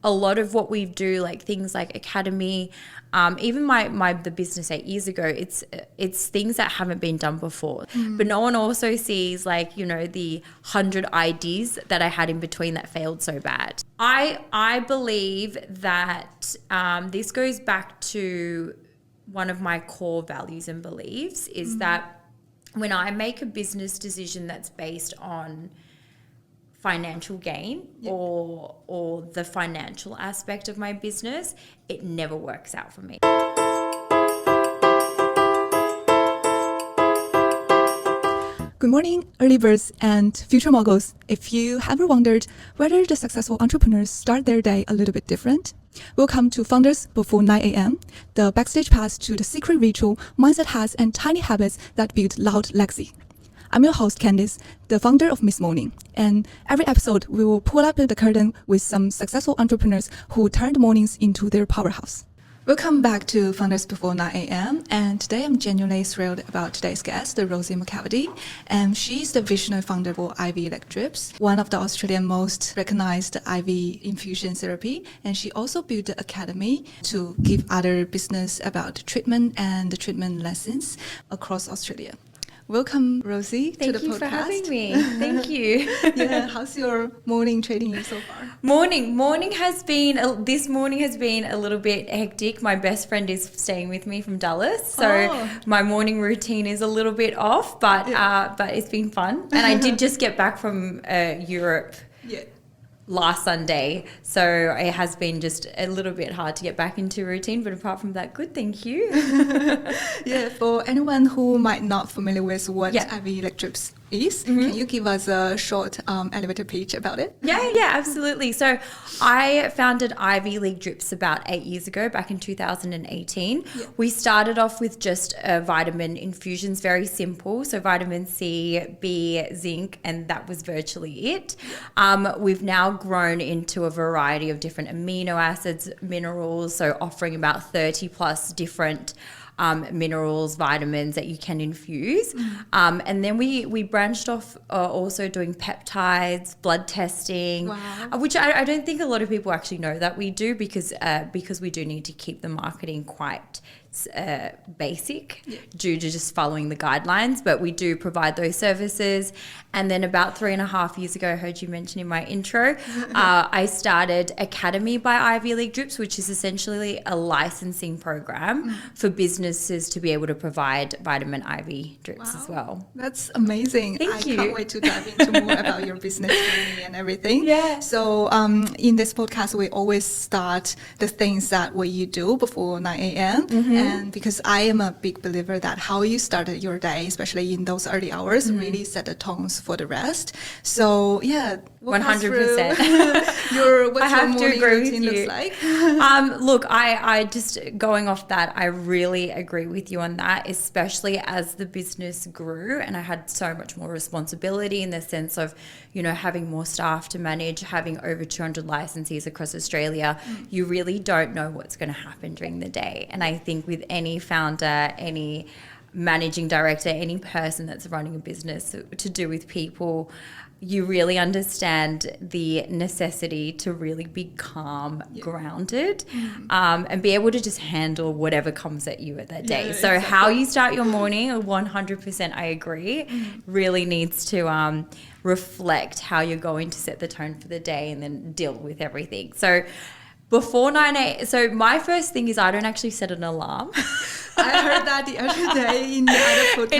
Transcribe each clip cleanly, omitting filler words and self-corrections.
a lot of what we do, like things like Academy, even the business 8 years ago, it's things that haven't been done before. But no one also sees like, you know, the 100 ideas that I had in between that failed so bad. I believe that this goes back to one of my core values and beliefs is that when I make a business decision that's based on financial gain or the financial aspect of my business, it never works out for me. Good morning, early birds and future moguls. If you ever wondered whether the successful entrepreneurs start their day a little bit different, welcome to Founders Before 9 a.m., the backstage pass to the secret ritual, mindset hacks, and tiny habits that build loud legacy. I'm your host, Candice, the founder of Miss Morning, and every episode we will pull up the curtain with some successful entrepreneurs who turned mornings into their powerhouse. Welcome back to Founders Before 9 a.m. And today I'm genuinely thrilled about today's guest, the Rosy McEvedy. And she's the visionary founder for IV Leg Drips, one of the Australian most recognized IV infusion therapy. And she also built the academy to give other business about treatment and the treatment lessons across Australia. Welcome, Rosy, to the podcast. Thank you for having me. Thank you. Yeah, how's your morning treating you so far? This morning has been a little bit hectic. My best friend is staying with me from Dallas, so my morning routine is a little bit off, but it's been fun. And I did just get back from Europe. Yeah. Last Sunday, so it has been just a little bit hard to get back into routine, but apart from that, good, thank you. Yeah, for anyone who might not familiar with what IV Leg Drips is, can you give us a short elevator pitch about it? Yeah, absolutely. So I founded IV Leg Drips about 8 years ago, back in 2018. Yeah. We started off with just vitamin infusions, very simple. So vitamin C, B, zinc, and that was virtually it. We've now grown into a variety of different amino acids, minerals, so offering about 30 plus different minerals, vitamins that you can infuse. And then we branched off also doing peptides, blood testing, which I don't think a lot of people actually know that we do because we do need to keep the marketing quite basic due to just following the guidelines, but we do provide those services. And then about 3.5 years ago, I heard you mention in my intro, I started Academy by IV Leg Drips, which is essentially a licensing program for businesses to be able to provide vitamin IV drips as well. That's amazing. Thank you. I can't wait to dive into more about your business journey and everything. Yeah. So in this podcast, we always start the things that what you do before 9 a.m. And because I am a big believer that how you started your day, especially in those early hours, really set the tones for the rest. So yeah, 100%. What's your morning routine looks like? Look, I just going off that, I really agree with you on that, especially as the business grew and I had so much more responsibility in the sense of, you know, having more staff to manage, having over 200 licensees across Australia. You really don't know what's going to happen during the day. And I think with any founder, any managing director, any person that's running a business to do with people, you really understand the necessity to really be calm, grounded, and be able to just handle whatever comes at you at that day. So exactly. How you start your morning, 100% I agree, really needs to reflect how you're going to set the tone for the day and then deal with everything. So before 9 a.m. So my first thing is I don't actually set an alarm. I heard that the other day in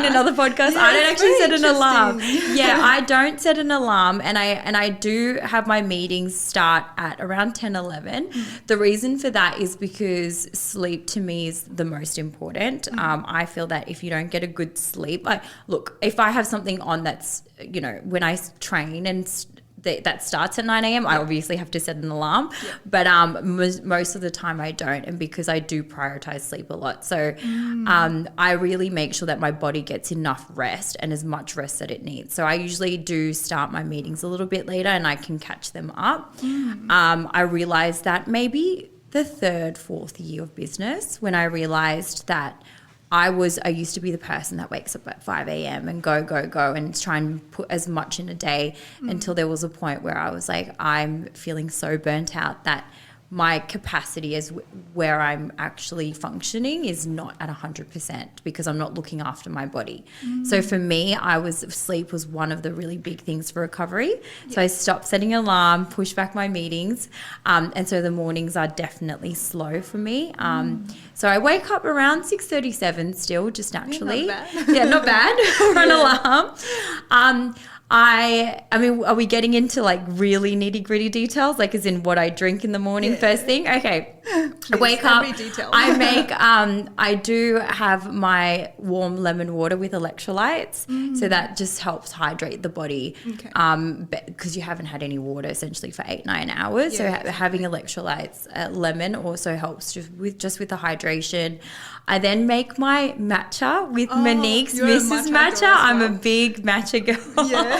another podcast. Yeah, I don't actually set an alarm. Yeah, I don't set an alarm, and I do have my meetings start at around 10, 11. The reason for that is because sleep to me is the most important. I feel that if you don't get a good sleep, look, if I have something on that's, you know, when I train and that starts at 9 a.m. I obviously have to set an alarm, but most of the time I don't, and because I do prioritize sleep a lot. So I really make sure that my body gets enough rest and as much rest that it needs. So I usually do start my meetings a little bit later and I can catch them up. I realized that maybe the 3rd, 4th year of business when I realized that I used to be the person that wakes up at 5 a.m. and go and try and put as much in a day until there was a point where I was like, I'm feeling so burnt out that my capacity as where I'm actually functioning is not at 100% because I'm not looking after my body. So for me, sleep was one of the really big things for recovery. So I stopped setting an alarm, pushed back my meetings. And so the mornings are definitely slow for me. So I wake up around 6:37 still, just naturally. Not bad. Yeah, not bad for an alarm. I mean, are we getting into like really nitty gritty details? Like as in what I drink in the morning first thing? Okay. Please, I wake up, detail. I do have my warm lemon water with electrolytes. So that just helps hydrate the body. Okay. Because you haven't had any water essentially for 8-9 hours. So having electrolytes, lemon also helps just with the hydration. I then make my matcha with Monique's Mrs. Matcha. Well. I'm a big matcha girl. Yeah.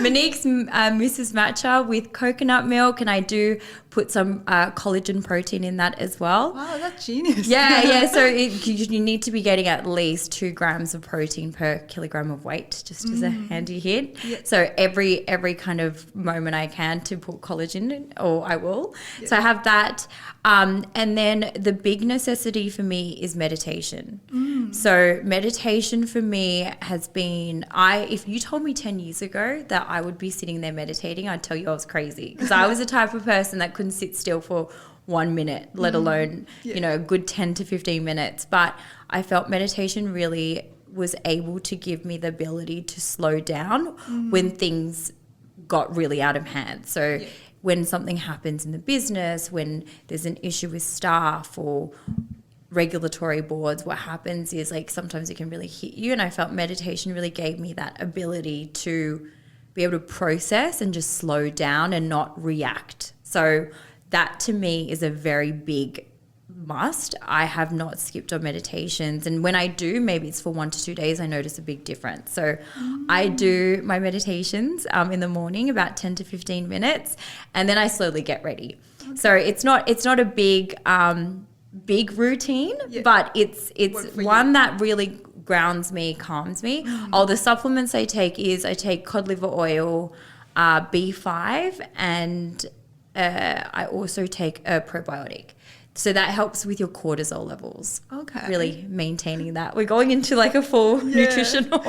Monique's Mrs. Matcha with coconut milk, and I do put some collagen protein in that as well. Wow, that's genius. Yeah. So you need to be getting at least 2 grams of protein per kilogram of weight, just as a handy hit. Yeah. So every kind of moment I can to put collagen in, or I will. Yeah. So I have that. And then the big necessity for me is meditation. So meditation for me has been, if you told me 10 years ago that I would be sitting there meditating, I'd tell you I was crazy, because I was the type of person that couldn't sit still for 1 minute, let alone, a good 10 to 15 minutes. But I felt meditation really was able to give me the ability to slow down when things got really out of hand. So when something happens in the business, when there's an issue with staff or regulatory boards, what happens is like sometimes it can really hit you. And I felt meditation really gave me that ability to be able to process and just slow down and not react. So that to me is a very big must. I have not skipped on meditations, and when I do, maybe it's for 1 to 2 days, I notice a big difference. So I do my meditations in the morning, about 10 to 15 minutes, and then I slowly get ready. Okay. So it's not a big routine, but it's one that really grounds me, calms me. The supplements I take cod liver oil, B5, and I also take a probiotic. So that helps with your cortisol levels. Okay. Really maintaining that. We're going into like a full nutritional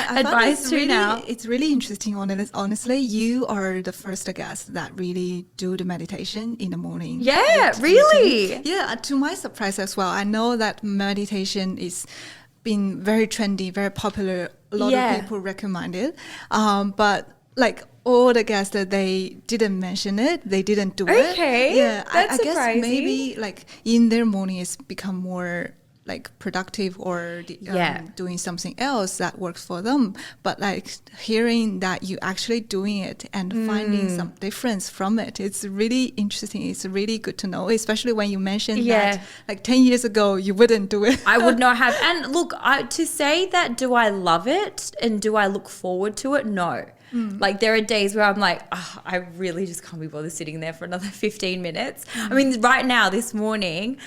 advice too now. It's really interesting. Honestly, you are the first guest that really do the meditation in the morning. Yeah, really? Yeah, to my surprise as well. I know that meditation is been very trendy, very popular. A lot of people recommend it. But like all the guests that they didn't mention it, they didn't do it. Okay, yeah, that's I guess surprising. maybe like in their morning it's become more like productive or doing something else that works for them. But like hearing that you actually doing it and finding some difference from it, it's really interesting. It's really good to know, especially when you mentioned that like 10 years ago you wouldn't do it. I would not have. And look, to say that, do I love it and do I look forward to it? No. Like there are days where I'm like, I really just can't be bothered sitting there for another 15 minutes. I mean, right now, this morning,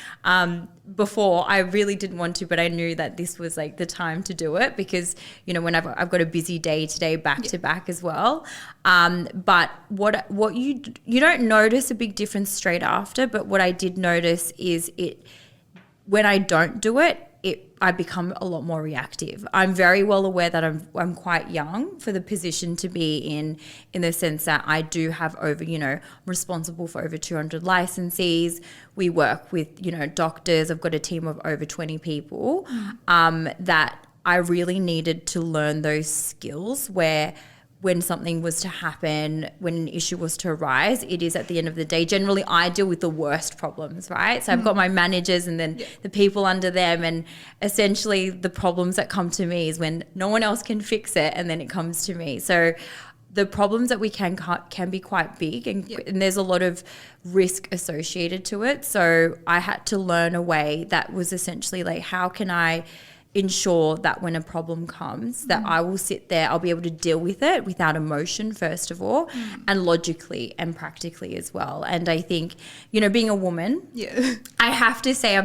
before I really didn't want to, but I knew that this was like the time to do it because, when I've got a busy day today back to back as well. But what you don't notice a big difference straight after, but what I did notice is when I don't do it, I become a lot more reactive. I'm very well aware that I'm quite young for the position to be in the sense that I do have I'm responsible for over 200 licensees. We work with, doctors. I've got a team of over 20 people that I really needed to learn those skills where when something was to happen, when an issue was to arise, it is at the end of the day. Generally, I deal with the worst problems, right? So I've got my managers and then the people under them, and essentially the problems that come to me is when no one else can fix it, and then it comes to me. So the problems that we can be quite big, and there's a lot of risk associated to it. So I had to learn a way that was essentially like, how can I ensure that when a problem comes that I will sit there, I'll be able to deal with it without emotion first of all, and logically and practically as well. And I think, being a woman, I have to say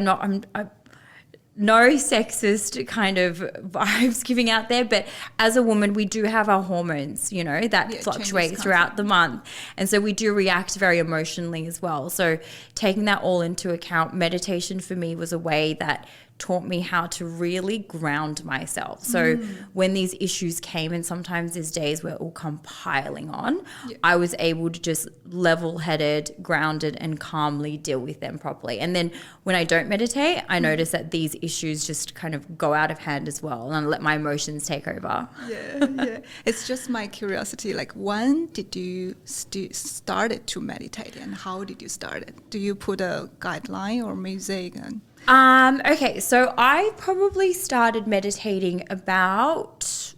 no sexist kind of vibes giving out there, but as a woman, we do have our hormones, you know, that fluctuate throughout the month. And so we do react very emotionally as well. So taking that all into account, meditation for me was a way that taught me how to really ground myself. So when these issues came, and sometimes there's days where it will come piling on, I was able to just level-headed, grounded and calmly deal with them properly. And then when I don't meditate, I notice that these issues just kind of go out of hand as well, and I let my emotions take over. Yeah. It's just my curiosity, like when did you started to meditate, and how did you start it? Do you put a guideline or music? And Okay, so I probably started meditating about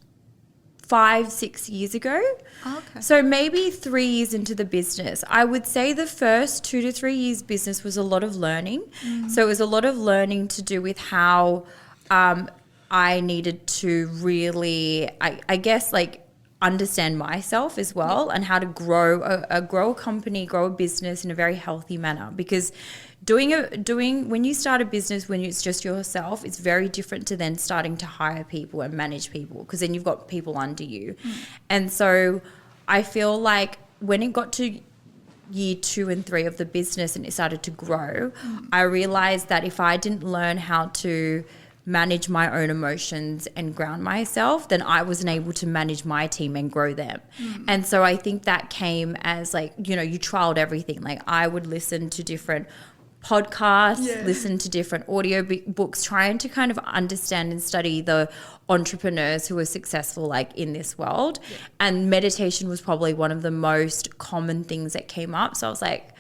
5-6 years ago. Okay. So maybe 3 years into the business. I would say the first 2 to 3 years business was a lot of learning. So it was a lot of learning to do with how I needed to really, I guess, like understand myself as well, and how to grow a company, grow a business in a very healthy manner. Because doing when you start a business, when it's just yourself, it's very different to then starting to hire people and manage people, because then you've got people under you. And so I feel like when it got to year 2 and 3 of the business and it started to grow, I realized that if I didn't learn how to manage my own emotions and ground myself, then I wasn't able to manage my team and grow them. And so I think that came as, like, you know, you trialed everything. Like I would listen to different podcasts, listen to different audio books, trying to kind of understand and study the entrepreneurs who are successful, like in this world. And meditation was probably one of the most common things that came up. So I was like,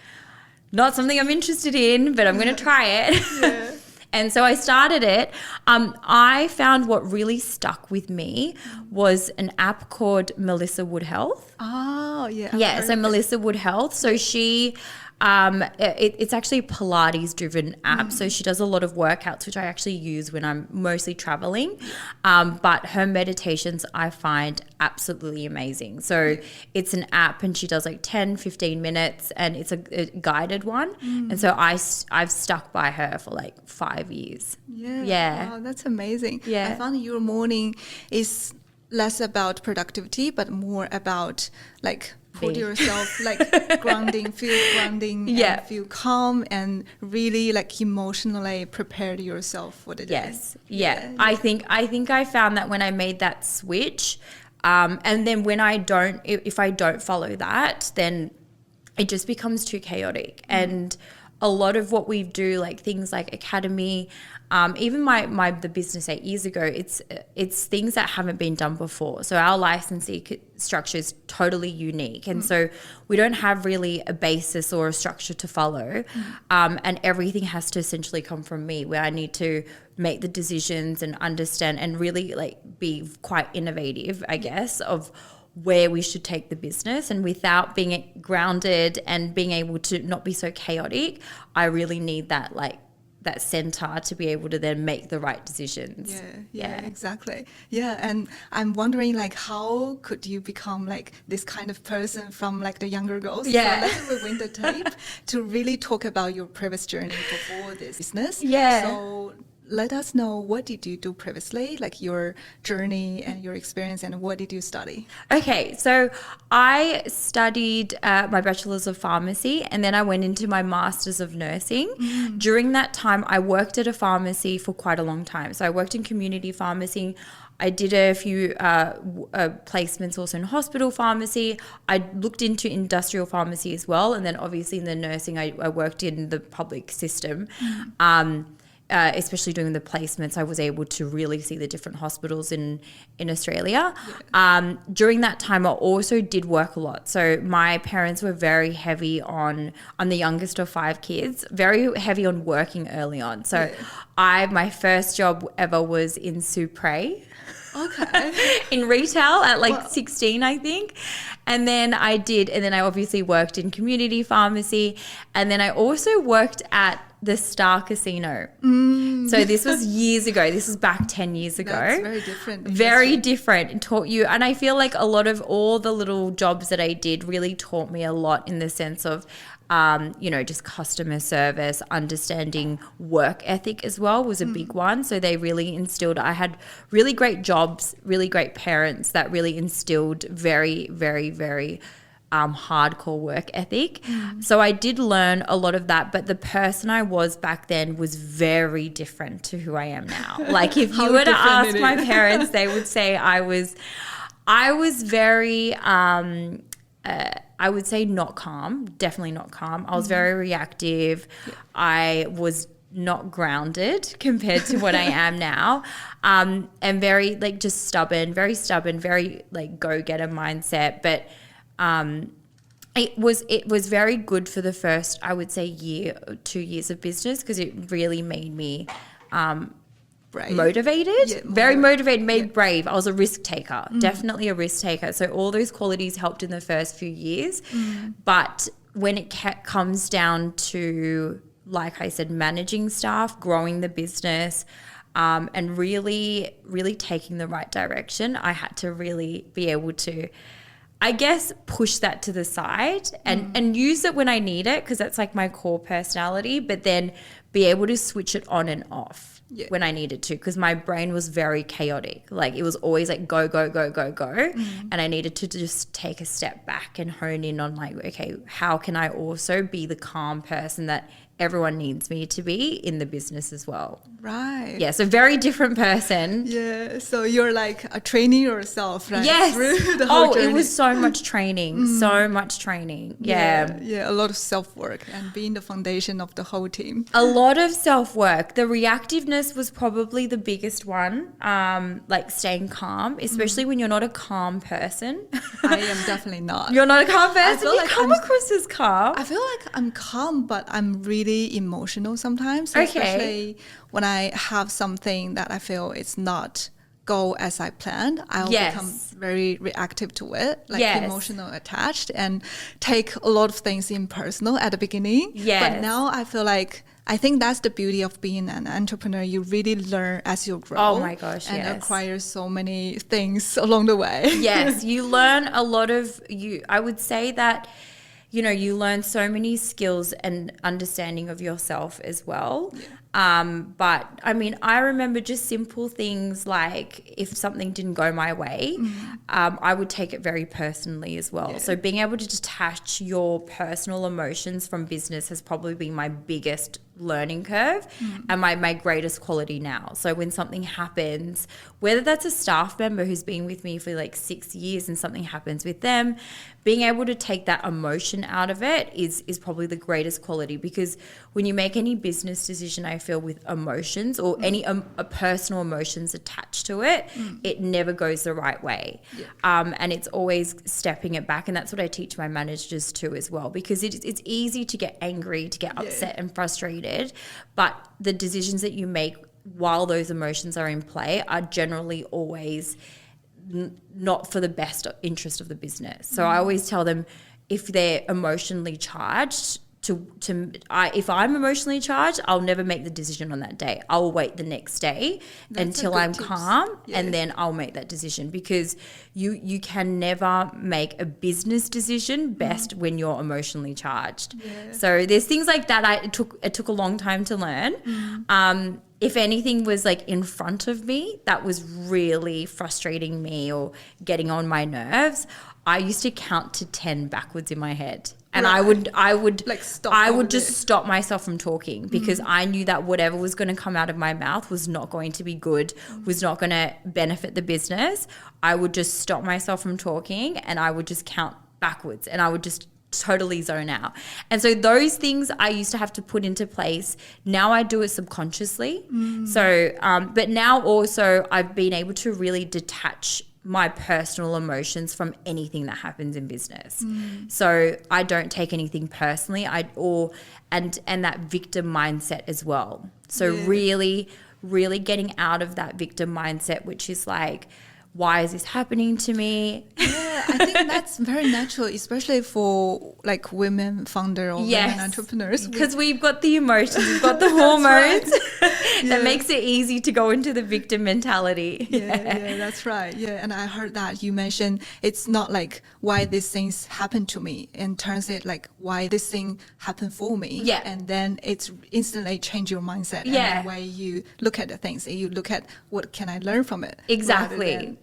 not something I'm interested in, but I'm going to try it. And so I started it. I found what really stuck with me was an app called Melissa Wood Health. Oh, yeah. Yeah, so Melissa Wood Health. So she... it's actually a Pilates driven app. So she does a lot of workouts, which I actually use when I'm mostly traveling. But her meditations I find absolutely amazing. So it's an app, and she does like 10-15 minutes, and it's a guided one. And so I've stuck by her for like 5 years. Yeah. Wow, that's amazing. Yeah. I found your morning is less about productivity, but more about like put yourself like grounding, and feel calm, and really like emotionally prepared yourself for the day. Yes. Yeah. I think I found that when I made that switch, and then when if I don't follow that, then it just becomes too chaotic. And a lot of what we do, like things like Academy, even the business 8 years ago, it's things that haven't been done before. So our licensing structure is totally unique, and so we don't have really a basis or a structure to follow, and everything has to essentially come from me, where I need to make the decisions and understand and really like be quite innovative, I guess, of where we should take the business. And without being grounded and being able to not be so chaotic, I really need that that center to be able to then make the right decisions. Yeah, exactly. Yeah, and I'm wondering, like, how could you become like this kind of person from like the younger girls? Yeah. So let's rewind the tape to really talk about your previous journey before this business. Yeah. So let us know, what did you do previously, like your journey and your experience, and what did you study? Okay, so I studied my bachelor's of pharmacy, and then I went into my master's of nursing. During that time, I worked at a pharmacy for quite a long time. So I worked in community pharmacy. I did a few placements also in hospital pharmacy. I looked into industrial pharmacy as well. And then obviously in the nursing, I worked in the public system. Especially doing the placements, I was able to really see the different hospitals in Australia. During that time, I also did work a lot. So my parents were very heavy I'm the youngest of 5 kids, very heavy on working early on. So my first job ever was in Supre. Okay. In retail at 16, I think. And then I obviously worked in community pharmacy. And then I also worked at the Star Casino. So this was years ago. This was back 10 years ago. That's very different. Very different. It taught you, and I feel like a lot of all the little jobs that I did really taught me a lot, in the sense of Just customer service, understanding work ethic as well was a big one. So they really instilled, I had really great jobs, really great parents that really instilled very, very, very hardcore work ethic. So I did learn a lot of that, but the person I was back then was very different to who I am now. Like if you were to ask my parents, they would say I was very, I would say not calm, definitely not calm. I was very reactive. Yeah. I was not grounded compared to what I am now. And very like just very like go-getter mindset. But it was very good for the first, I would say, year or 2 years of business, because it really made me motivated, very motivated, brave. I was a risk taker, definitely a risk taker. So all those qualities helped in the first few years. But when it comes down to, like I said, managing staff, growing the business, and really, really taking the right direction, I had to really be able to, I guess, push that to the side and use it when I need it, because that's like my core personality, but then be able to switch it on and off when I needed to, because my brain was very chaotic. Like it was always like go, go, go, go, go. And I needed to just take a step back and hone in on like, okay, how can I also be the calm person that everyone needs me to be in the business as well. Right. Yeah, so very different person. Yeah, so you're like a training yourself, right? Yes. Through the whole journey. It was so much training, so much training. Yeah. Yeah, a lot of self-work and being the foundation of the whole team. A lot of self-work. The reactiveness was probably the biggest one, like staying calm, especially when you're not a calm person. I am definitely not. You're not a calm person? You come across as calm. I feel like I'm calm, but I'm really emotional sometimes, okay. Especially when I have something that I feel it's not go as I planned. I'll become very reactive to it, like emotional attached, and take a lot of things in personal at the beginning. But now I feel like, I think that's the beauty of being an entrepreneur. You really learn as you grow. Oh my gosh, and acquire so many things along the way. Yes, you learn a lot of, I would say that, you learn so many skills and understanding of yourself as well. But I mean, I remember just simple things like if something didn't go my way, I would take it very personally as well. So being able to detach your personal emotions from business has probably been my biggest learning curve and my greatest quality now. So when something happens, whether that's a staff member who's been with me for like 6 years and something happens with them, being able to take that emotion out of it is probably the greatest quality, because when you make any business decision, I feel with emotions or any personal emotions attached to it, it never goes the right way. And it's always stepping it back. And that's what I teach my managers too as well, because it's easy to get angry, to get upset and frustrated, but the decisions that you make while those emotions are in play are generally always not for the best interest of the business. So I always tell them, if they're emotionally charged, if I'm emotionally charged, I'll never make the decision on that day. I'll wait the next day until I'm calm, and then I'll make that decision, because you can never make a business decision best when you're emotionally charged. So there's things like that it took a long time to learn. If anything was like in front of me that was really frustrating me or getting on my nerves, I used to count to 10 backwards in my head. And I would like stop myself from talking, because I knew that whatever was going to come out of my mouth was not going to be good, was not going to benefit the business. I would just stop myself from talking, and I would just count backwards, and I would just totally zone out. And so those things I used to have to put into place. Now I do it subconsciously. So, but now also I've been able to really detach my personal emotions from anything that happens in business. So I don't take anything personally. And that victim mindset as well. So really, really getting out of that victim mindset, which is like, why is this happening to me? Yeah, I think that's very natural, especially for like women founder or women entrepreneurs. Because we've got the emotions, we've got the hormones. That makes it easy to go into the victim mentality. Yeah, that's right. Yeah, and I heard that you mentioned it's not like why these things happen to me, and turns it like why this thing happened for me. Yeah. And then it's instantly change your mindset and the way you look at the things, and you look at what can I learn from it. Exactly.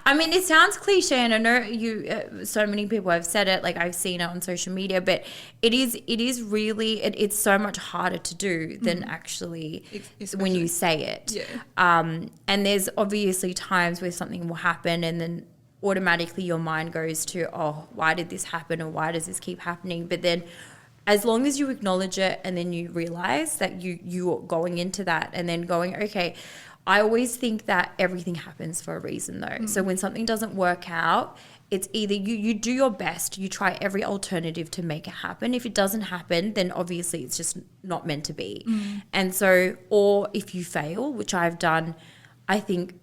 I mean, it sounds cliche, and I know you. So many people have said it. Like I've seen it on social media, but it is really it's so much harder to do than actually when you say it. Yeah. And there's obviously times where something will happen, and then automatically your mind goes to, oh, why did this happen, or why does this keep happening? But then, as long as you acknowledge it, and then you realize that you're going into that, and then going, okay. I always think that everything happens for a reason, though. So when something doesn't work out, it's either you do your best, you try every alternative to make it happen. If it doesn't happen, then obviously it's just not meant to be. And so, or if you fail, which I've done, I think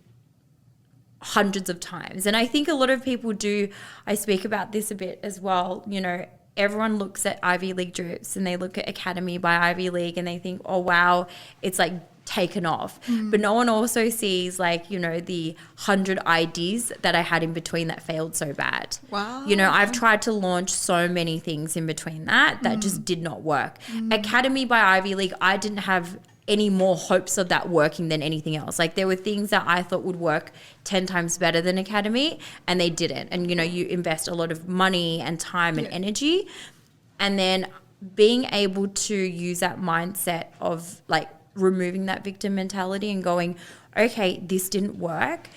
hundreds of times. And I think a lot of people do, I speak about this a bit as well, you know, everyone looks at Ivy League drips and they look at Academy by Ivy League and they think, oh, wow, it's like taken off. But no one also sees like, you know, the 100 IDs that I had in between that failed so bad. Wow. You know, I've tried to launch so many things in between that just did not work. Academy by Ivy League, I didn't have any more hopes of that working than anything else. Like there were things that I thought would work 10 times better than Academy, and they didn't. And, you know, you invest a lot of money and time and energy, and then being able to use that mindset of like removing that victim mentality and going, okay, this didn't work.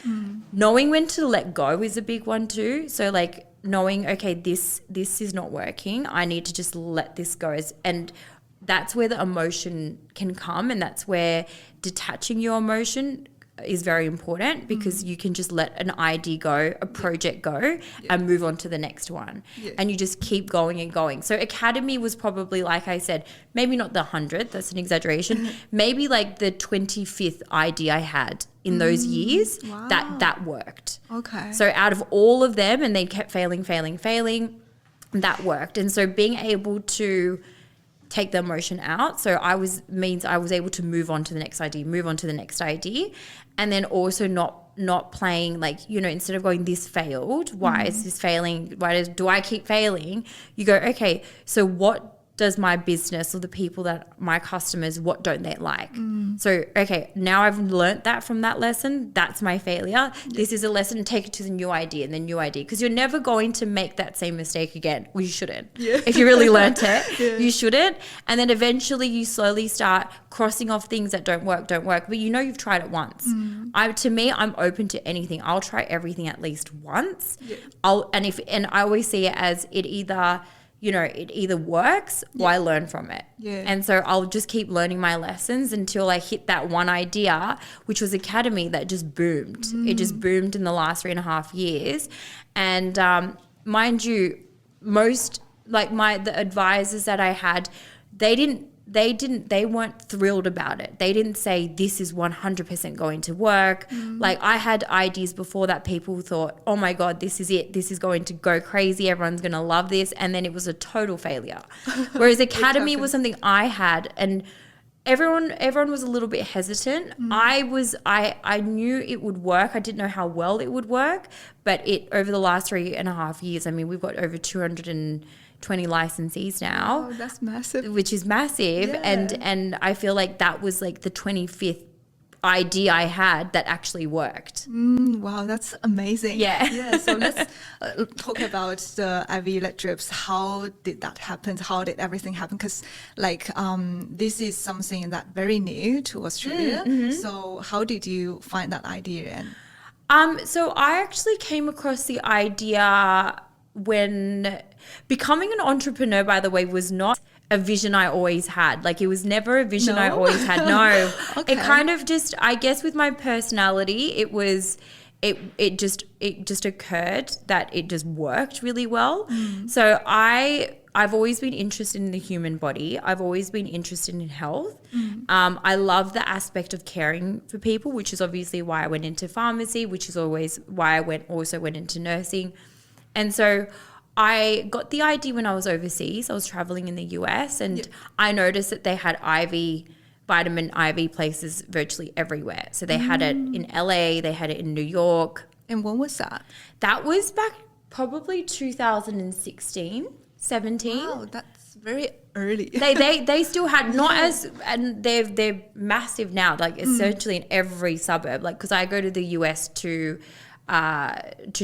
Knowing when to let go is a big one too. So like knowing, okay, this is not working. I need to just let this go. And that's where the emotion can come, and that's where detaching your emotion is very important, because you can just let an idea go, a project go, and move on to the next one. And you just keep going and going. So Academy was probably, like I said, maybe not the 100th, that's an exaggeration, maybe like the 25th idea I had in those years that worked. Okay. So out of all of them, and they kept failing, that worked. And so being able to take the emotion out. So I was able to move on to the next idea, and then also not playing like, you know, instead of going, this failed, why is this failing? Do I keep failing? You go, okay, so what does my business or the people that my customers, what don't they like? So, okay, now I've learnt that from that lesson. That's my failure. This is a lesson. Take it to the new idea and the new idea, because you're never going to make that same mistake again. Well, you shouldn't. If you really learnt it, you shouldn't. And then eventually you slowly start crossing off things that don't work. But you know you've tried it once. To me, I'm open to anything. I'll try everything at least once. And I always see it as it either works or I learn from it. And so I'll just keep learning my lessons until I hit that one idea, which was Academy, that just boomed. It just boomed in the last 3.5 years. And mind you, the advisors that I had, they weren't thrilled about it. They didn't say this is 100% going to work. Like I had ideas before that people thought, oh my God, this is it. This is going to go crazy. Everyone's going to love this. And then it was a total failure. Whereas Academy was something I had, and everyone was a little bit hesitant. I knew it would work. I didn't know how well it would work, but over the last 3.5 years, I mean, we've got over 220 licensees now. Oh, that's massive. Which is massive. And I feel like that was like the 25th idea I had that actually worked. Wow, that's amazing. Yeah. So let's talk about the Ivy League drips. How did that happen? How did everything happen? Because this is something that very new to Australia. So how did you find that idea? So I actually came across the idea when becoming an entrepreneur, by the way, was not a vision I always had. Like it was never a vision I always had. No. Okay. It kind of just, I guess with my personality, it just occurred that it just worked really well. So I I've always been interested in the human body. I've always been interested in health. I love the aspect of caring for people, which is obviously why I went into pharmacy, which is always why I also went into nursing. And so I got the idea when I was overseas. I was traveling in the US, and I noticed that they had vitamin IV places virtually everywhere. So they had it in LA, they had it in New York. And when was that? That was back probably 2016, 17. Wow, that's very early. They still had and they're massive now, like essentially in every suburb. Like, because I go to the US to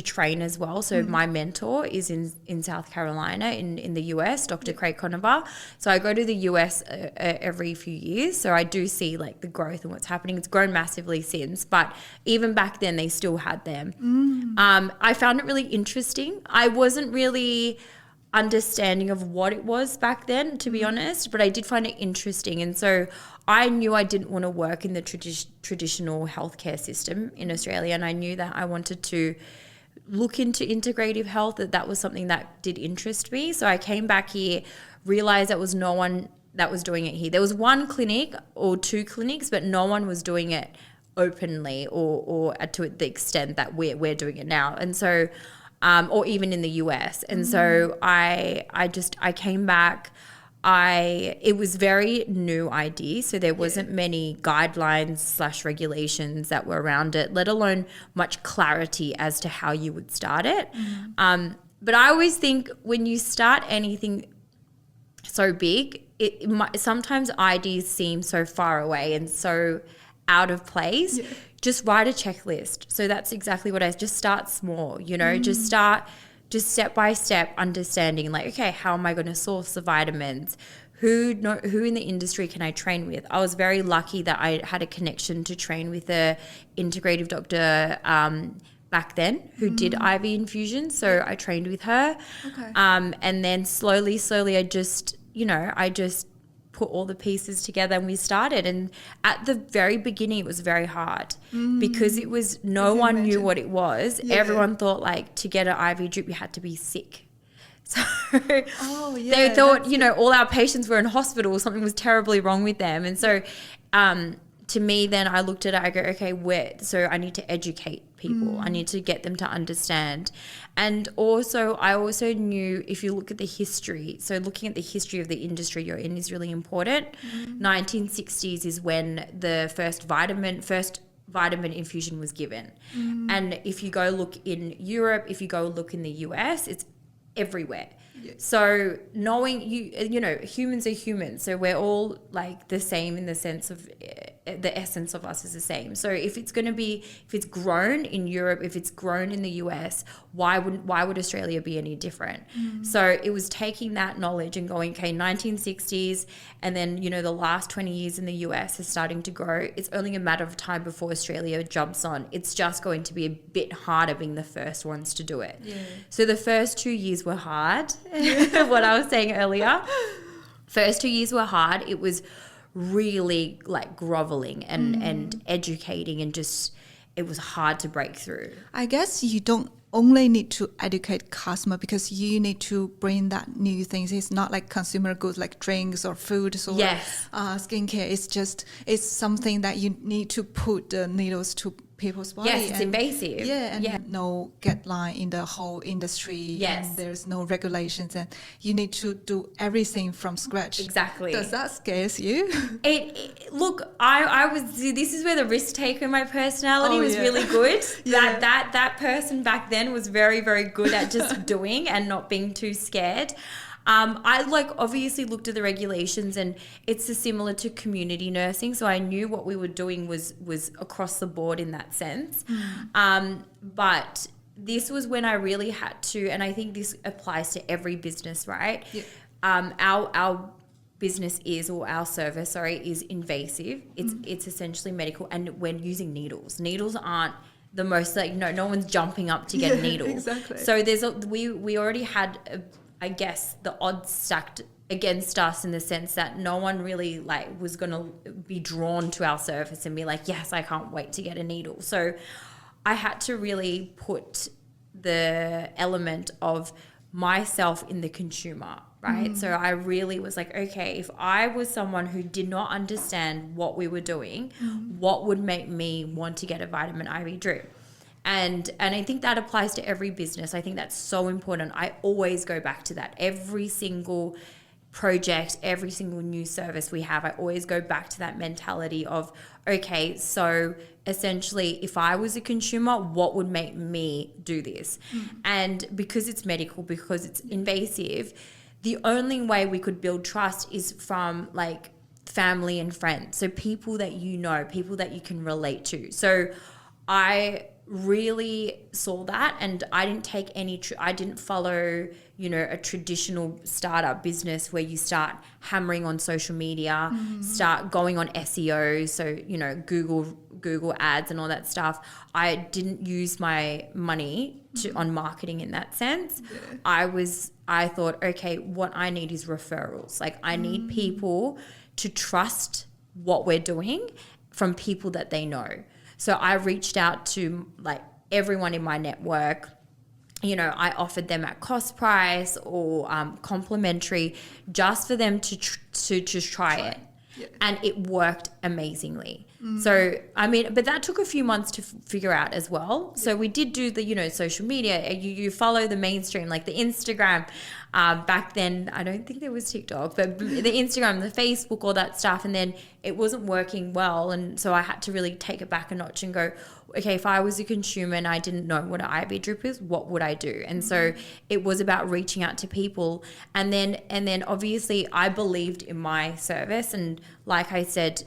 train as well. So my mentor is in South Carolina in the US, Dr. Craig Conover. So I go to the US every few years. So I do see like the growth and what's happening. It's grown massively since, but even back then they still had them. I found it really interesting. I wasn't really understanding of what it was back then, to be honest, but I did find it interesting. And so I knew I didn't want to work in the traditional healthcare system in Australia, and I knew that I wanted to look into integrative health, that was something that did interest me. So I came back here, realized there was no one that was doing it here. There was one clinic or two clinics, but no one was doing it openly or to the extent that we're doing it now. And so or even in the US. And so I came back. It was very new idea, so there wasn't many guidelines / regulations that were around it, let alone much clarity as to how you would start it. But I always think when you start anything so big, sometimes ideas seem so far away and so out of place. Just write a checklist. So that's exactly what just start small, just step by step understanding like, okay, how am I going to source the vitamins? Who in the industry can I train with? I was very lucky that I had a connection to train with a integrative doctor back then who did IV infusions. So I trained with her. Okay. And then slowly I just put all the pieces together and we started. And at the very beginning it was very hard because it was no one knew what it was. Everyone thought like to get an IV drip you had to be sick. So they thought all our patients were in hospital, something was terribly wrong with them. And so to me then I looked at it, I go, okay, so I need to educate people. I need to get them to understand. And also I also knew if you look at the history, so looking at the history of the industry you're in is really important. 1960s is when the first vitamin infusion was given. And if you go look in Europe, if you go look in the US, it's everywhere. So knowing humans are humans, so we're all like the same in the sense of the essence of us is the same. So if it's grown in Europe, if it's grown in the US, why would Australia be any different? So it was taking that knowledge and going, okay, 1960s, and then the last 20 years in the US is starting to grow. It's only a matter of time before Australia jumps on. It's just going to be a bit harder being the first ones to do it. So the first 2 years were hard. What I was saying earlier, first 2 years were hard. It was really like groveling and educating, and just it was hard to break through. I guess you don't only need to educate customer because you need to bring that new things. It's not like consumer goods like drinks or food or skincare. It's something that you need to put the needles to people's body. Yes, it's invasive. No guideline in the whole industry. Yes. And there's no regulations, and you need to do everything from scratch. Exactly. Does that scare you? Look, I was. This is where the risk taker in my personality was really good. That person back then was very, very good at just doing and not being too scared. I obviously looked at the regulations, and it's similar to community nursing. So I knew what we were doing was across the board in that sense. But this was when I really had to, and I think this applies to every business, right? Our business our service is invasive. It's essentially medical, and we're using needles. Needles aren't the most no one's jumping up to get a needle. Exactly. So we already had I guess the odds stacked against us in the sense that no one really was going to be drawn to our service and be like, yes, I can't wait to get a needle. So I had to really put the element of myself in the consumer, right? So I really was like, okay, if I was someone who did not understand what we were doing, what would make me want to get a vitamin IV drip? And I think that applies to every business. I think that's so important. I always go back to that. Every single project, every single new service we have, I always go back to that mentality of, okay, so essentially if I was a consumer, what would make me do this? And because it's medical, because it's invasive, the only way we could build trust is from like family and friends. So people that you know, people that you can relate to. So I really saw that, and I didn't take any I didn't follow, you know, a traditional startup business where you start hammering on social media, start going on SEO, so you know, Google ads and all that stuff. I didn't use my money on marketing in that sense. I thought, okay, what I need is referrals. Like I need people to trust what we're doing from people that they know. So I reached out to like everyone in my network. You know, I offered them at cost price or complimentary, just for them to just try it. Yeah. And it worked amazingly. So, I mean, but that took a few months to figure out as well. Yeah. So we did do the, you know, social media. You follow the mainstream, like the Instagram. Back then, I don't think there was TikTok, but the Instagram, the Facebook, all that stuff. And then it wasn't working well. And so I had to really take it back a notch and go, okay, if I was a consumer and I didn't know what an IV drip is, what would I do? And so it was about reaching out to people. And then obviously I believed in my service. And like I said,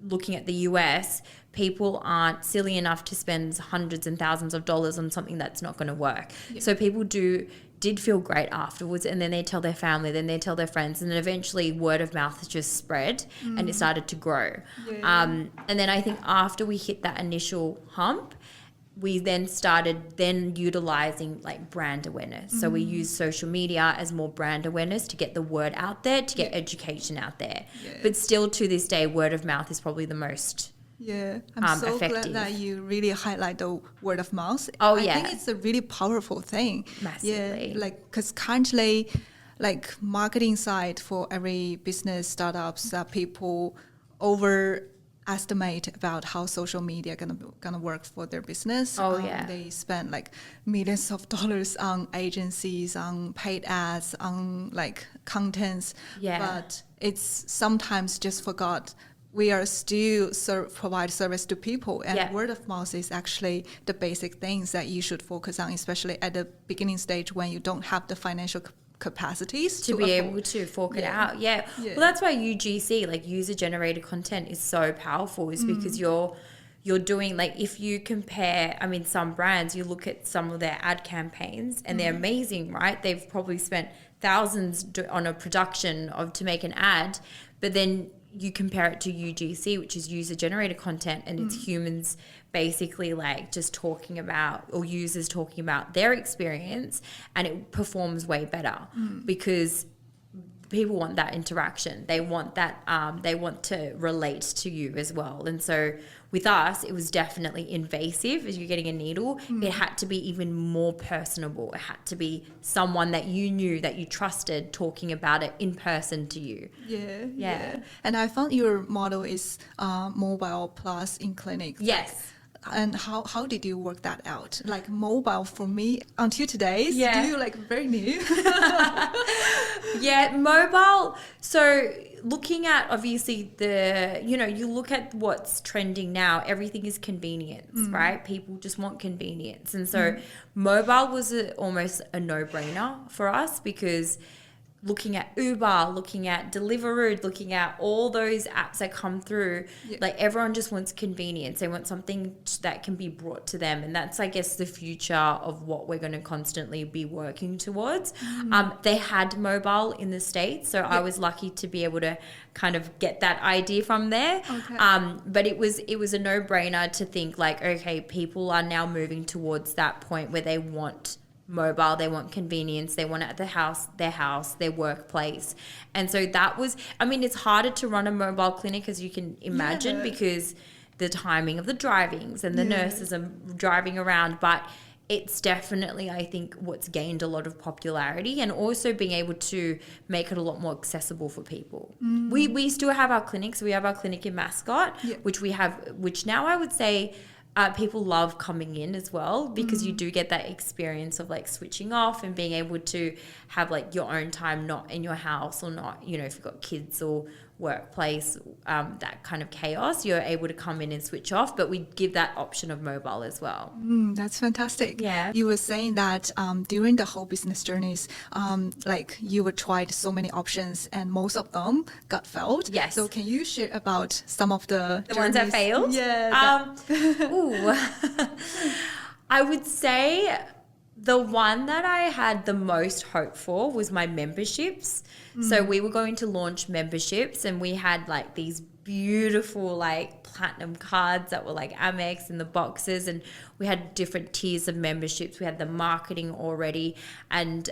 looking at the US, people aren't silly enough to spend hundreds and thousands of dollars on something that's not going to work. Yeah. So people did feel great afterwards, and then they tell their family, then they tell their friends, and then eventually word of mouth just spread and it started to grow. Yeah. And then I think after we hit that initial hump, we then started utilizing like brand awareness. So we use social media as more brand awareness to get the word out there, to get education out there. Yeah. But still to this day, word of mouth is probably the most I'm so effective. glad that you really highlight the word of mouth. I think it's a really powerful thing. Massively. Yeah, like because currently, like marketing side for every business startups, people overestimate about how social media gonna work for their business. They spend like millions of dollars on agencies, on paid ads, on like contents. Yeah. But it's sometimes just forgot. We are still provide service to people, and word of mouth is actually the basic things that you should focus on, especially at the beginning stage when you don't have the financial capacities to be able to fork it out. Yeah. Well, that's why UGC, like user generated content, is so powerful, is because you're doing, like, if you compare, I mean, some brands, you look at some of their ad campaigns and they're amazing, right? They've probably spent thousands on a production to make an ad, but then you compare it to UGC, which is user generated content, and it's humans basically like just talking about, or users talking about their experience, and it performs way better because people want that interaction. They want that, they want to relate to you as well. And so with us, it was definitely invasive as you're getting a needle. It had to be even more personable. It had to be someone that you knew, that you trusted, talking about it in person to you. Yeah. And I found your model is mobile plus in clinic. Yes. And how did you work that out? Like mobile for me until today is still like very new. Mobile. So looking at obviously you look at what's trending now, everything is convenience, right? People just want convenience. And so mobile was almost a no-brainer for us, because looking at Uber, looking at Deliveroo, looking at all those apps that come through, like everyone just wants convenience. They want something that can be brought to them. And that's, I guess, the future of what we're going to constantly be working towards. They had mobile in the States, so I was lucky to be able to kind of get that idea from there. Okay. But it was a no-brainer to think like, okay, people are now moving towards that point where they want mobile, they want convenience, they want it at their house, their workplace. And so that was, I mean, it's harder to run a mobile clinic, as you can imagine, because the timing of the drivings and the nurses are driving around, but it's definitely, I think, what's gained a lot of popularity, and also being able to make it a lot more accessible for people. We still have our clinics. We have our clinic in Mascot, which now I would say people love coming in as well, because you do get that experience of like switching off and being able to have like your own time, not in your house, or not, if you've got kids or workplace, that kind of chaos, you're able to come in and switch off, but we give that option of mobile as well. That's fantastic. Yeah. You were saying that during the whole business journeys, like you were tried so many options and most of them got failed. Yes. So can you share about some of the ones that failed? Yeah. I would say the one that I had the most hope for was my memberships. So we were going to launch memberships, and we had like these beautiful like platinum cards that were like Amex in the boxes, and we had different tiers of memberships. We had the marketing already, and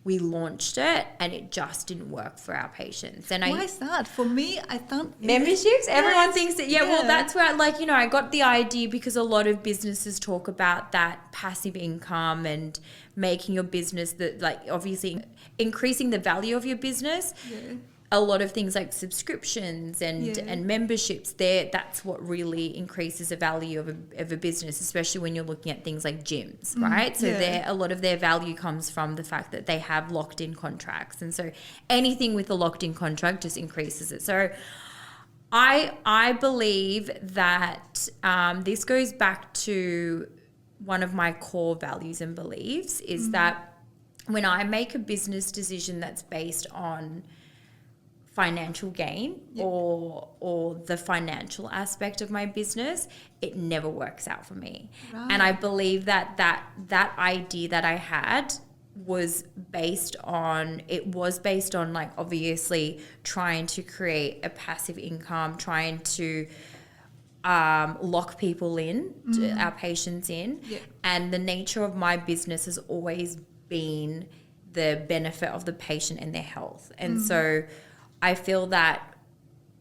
we launched it, and it just didn't work for our patients. And why is that? For me, I thought memberships, everyone thinks that, well, that's where I got the idea, because a lot of businesses talk about that passive income and making your business, that like obviously increasing the value of your business. A lot of things like subscriptions and memberships, that's what really increases the value of a business, especially when you're looking at things like gyms, right? So a lot of their value comes from the fact that they have locked in contracts, and so anything with a locked in contract just increases it. So I believe that this goes back to one of my core values and beliefs, is that when I make a business decision that's based on financial gain or the financial aspect of my business, it never works out for me. And I believe that idea that I had was based on like obviously trying to create a passive income, trying to lock people in, our patients in. And the nature of my business has always been the benefit of the patient and their health. And so I feel that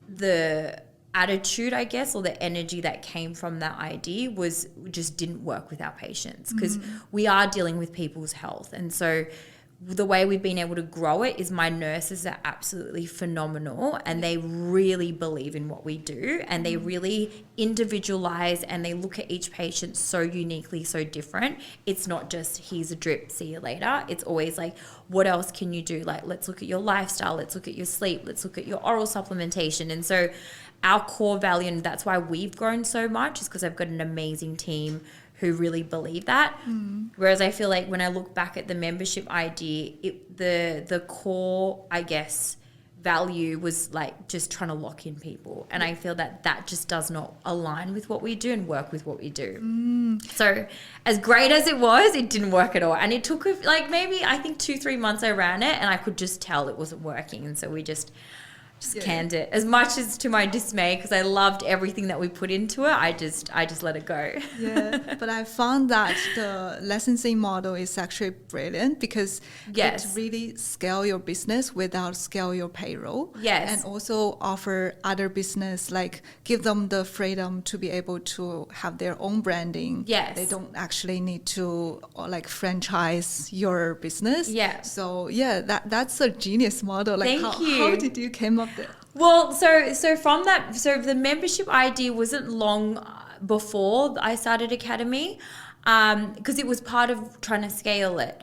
the attitude, I guess, or the energy that came from that idea just didn't work with our patients, because we are dealing with people's health. And so the way we've been able to grow it is my nurses are absolutely phenomenal, and they really believe in what we do, and they really individualize, and they look at each patient so uniquely, so different. It's not just here's a drip, see you later. It's always like, what else can you do? Like, let's look at your lifestyle, let's look at your sleep, let's look at your oral supplementation. And so our core value, and that's why we've grown so much, is because I've got an amazing team who really believe that. Whereas I feel like when I look back at the membership idea, the core, I guess, value was like just trying to lock in people. And I feel that just does not align with what we do and work with what we do. So as great as it was, it didn't work at all. And it took like maybe, I think 2-3 months I ran it, and I could just tell it wasn't working. And so we just canned it, as much as to my dismay, because I loved everything that we put into it. I just let it go. But I found that the licensing model is actually brilliant, because it really scale your business without scale your payroll. And also offer other business, like give them the freedom to be able to have their own branding. They don't actually need to like franchise your business. So that's a genius model. Like how did you came up there? Well, so from that, so the membership idea wasn't long before I started Academy, because it was part of trying to scale it.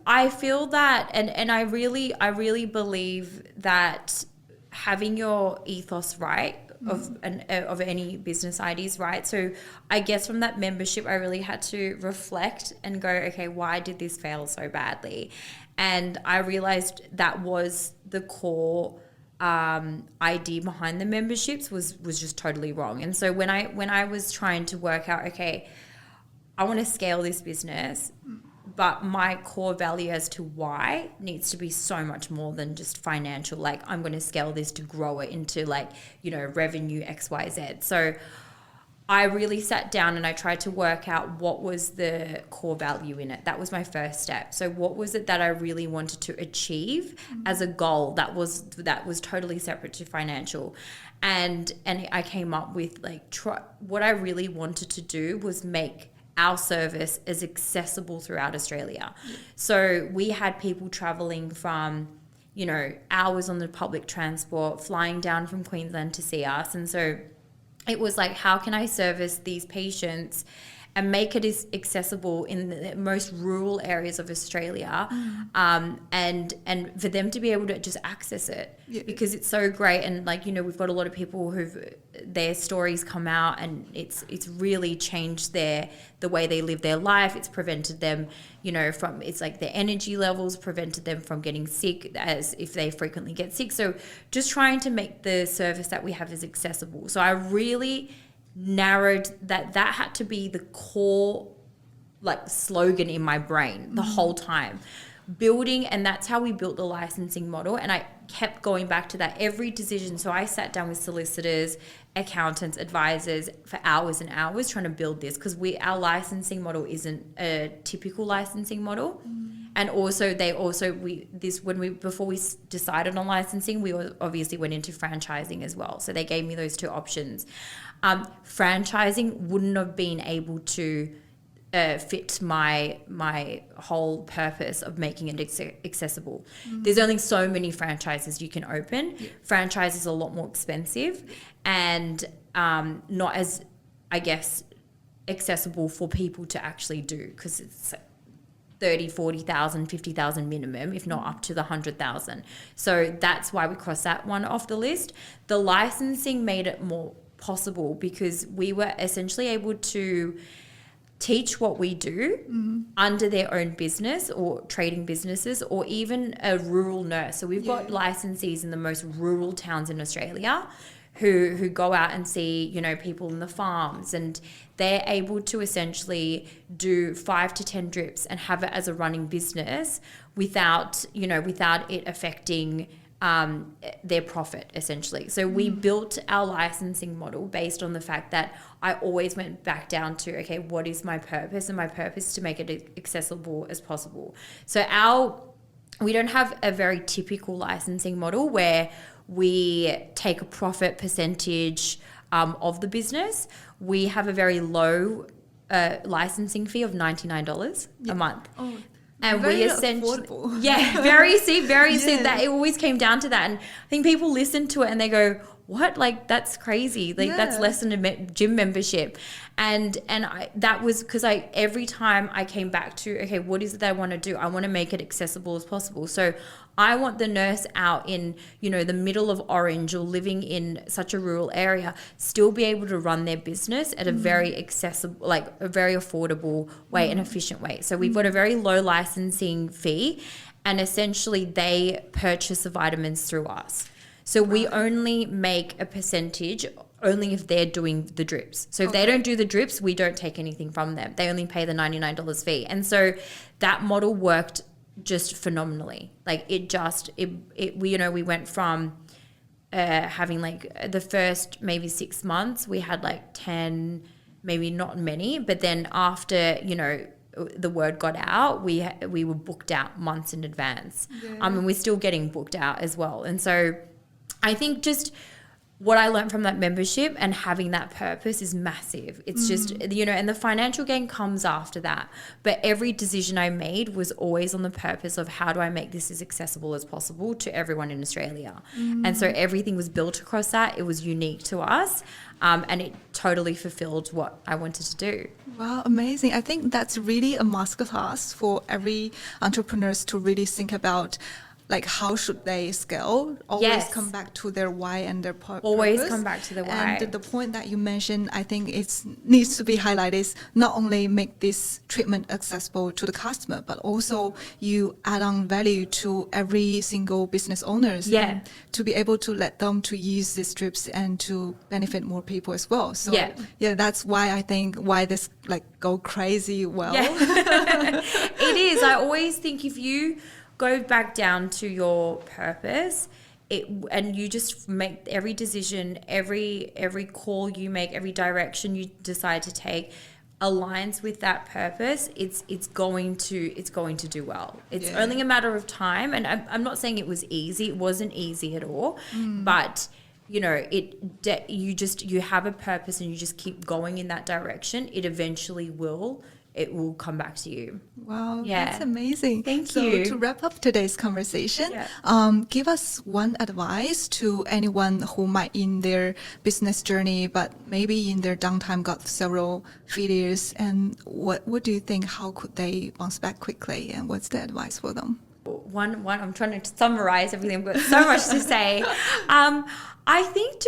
I feel that, and I really believe that having your ethos right of any business ideas right. So I guess from that membership, I really had to reflect and go, okay, why did this fail so badly? And I realized that was the core idea behind the memberships was just totally wrong. And so when I was trying to work out, okay, I want to scale this business, but my core value as to why needs to be so much more than just financial. Like, I'm going to scale this to grow it into like, revenue XYZ. So I really sat down and I tried to work out what was the core value in it. That was my first step. So what was it that I really wanted to achieve as a goal that was totally separate to financial? And I came up with like what I really wanted to do was make our service is accessible throughout Australia. So we had people traveling from, you know, hours on the public transport, flying down from Queensland to see us. And so it was like, how can I service these patients and make it as accessible in the most rural areas of Australia, and for them to be able to just access it, because it's so great. And like, you know, we've got a lot of people their stories come out, and it's really changed the way they live their life. It's prevented them, you know, it's like their energy levels, prevented them from getting sick, as if they frequently get sick. So just trying to make the service that we have as accessible. So I really narrowed that had to be the core like slogan in my brain the whole time, building. And that's how we built the licensing model. And I kept going back to that every decision. So I sat down with solicitors, accountants, advisors for hours and hours trying to build this, because our licensing model isn't a typical licensing model. And also before we decided on licensing, we obviously went into franchising as well. So they gave me those two options. Franchising wouldn't have been able to fit my whole purpose of making it accessible. There's only so many franchises you can open. Franchise is a lot more expensive and not as, I guess, accessible for people to actually do, because it's 30, 40,000, 50,000 minimum, if not up to the 100,000. So that's why we crossed that one off the list. The licensing made it more possible because we were essentially able to teach what we do under their own business or trading businesses, or even a rural nurse. So we've got licensees in the most rural towns in Australia who go out and see, you know, people in the farms, and they're able to essentially do 5 to 10 drips and have it as a running business without it affecting their profit, essentially. So we built our licensing model based on the fact that I always went back down to, okay, what is my purpose? And my purpose is to make it accessible as possible. So we don't have a very typical licensing model where we take a profit percentage of the business. We have a very low licensing fee of $99 a month. Oh. And very we essentially, affordable. very cheap. That it always came down to that. And I think people listen to it and they go, what? Like, that's crazy. Like, that's less than a gym membership. And that was because every time I came back to, okay, what is it that I want to do? I want to make it accessible as possible. So I want the nurse out in, you know, the middle of Orange or living in such a rural area still be able to run their business at a very accessible, like a very affordable way and efficient way. So we've got a very low licensing fee, and essentially they purchase the vitamins through us. So we only make a percentage only if they're doing the drips. So if they don't do the drips, we don't take anything from them. They only pay the $99 fee. And so that model worked just phenomenally. Like we went from having like the first maybe 6 months, we had like 10, maybe not many, but then after, you know, the word got out, we were booked out months in advance. And we're still getting booked out as well. And so I think just what I learned from that membership and having that purpose is massive. It's just, you know, and the financial gain comes after that. But every decision I made was always on the purpose of how do I make this as accessible as possible to everyone in Australia. And so everything was built across that. It was unique to us. And it totally fulfilled what I wanted to do. Wow, amazing. I think that's really a masterclass for every entrepreneurs to really think about, like, how should they scale? Always come back to their why and their purpose. Always come back to the why. And the point that you mentioned, I think it needs to be highlighted, is not only make this treatment accessible to the customer, but also you add on value to every single business owners. Yeah. To be able to let them to use these strips and to benefit more people as well. So that's why I think why this like go crazy well. Yeah. It is. I always think if you go back down to your purpose, and you just make every decision, every call you make, every direction you decide to take aligns with that purpose, it's going to do well. It's only a matter of time. And I'm not saying it was easy. It wasn't easy at all. But you know, you have a purpose and you just keep going in that direction, it eventually will come back to you. Wow, Yeah. that's amazing. Thank so you. To wrap up today's conversation, give us one advice to anyone who might in their business journey, but maybe in their downtime got several failures. And what do you think? How could they bounce back quickly? And what's the advice for them? One, I'm trying to summarize everything. I've got so much to say. I think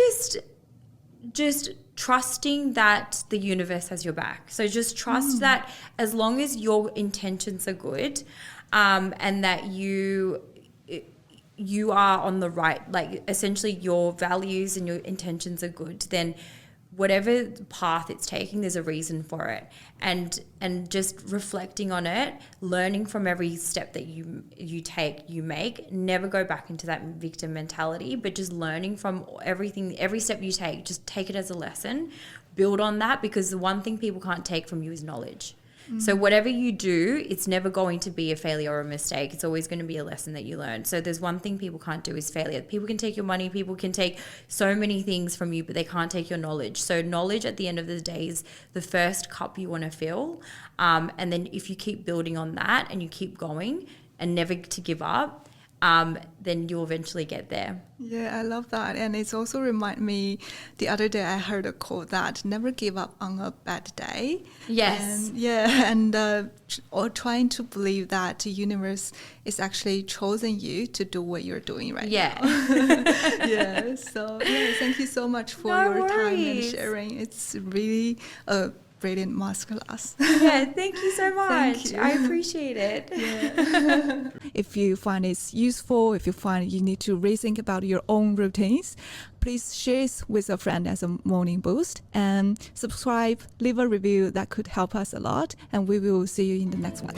just trusting that the universe has your back. So just trust that as long as your intentions are good, and that you are on the right, like essentially your values and your intentions are good, then whatever path it's taking, there's a reason for it. And just reflecting on it, learning from every step that you make, never go back into that victim mentality, but just learning from everything, every step you take, just take it as a lesson, build on that, because the one thing people can't take from you is knowledge. So whatever you do, it's never going to be a failure or a mistake. It's always going to be a lesson that you learn. So there's one thing people can't do is failure. People can take your money, people can take so many things from you, but they can't take your knowledge. So knowledge at the end of the day is the first cup you want to fill. And then if you keep building on that and you keep going and never to give up, then you'll eventually get there. Yeah, I love that. And it's also remind me, the other day I heard a quote that never give up on a bad day. Yes. Or trying to believe that the universe is actually chosen you to do what you're doing right now. Thank you so much for your time and sharing. It's really a brilliant masterclass. Yeah, thank you so much. Thank you. I appreciate it. Yeah. If you find it's useful, if you find you need to rethink about your own routines, please share it with a friend as a morning boost, and subscribe, leave a review. That could help us a lot, and we will see you in the next one.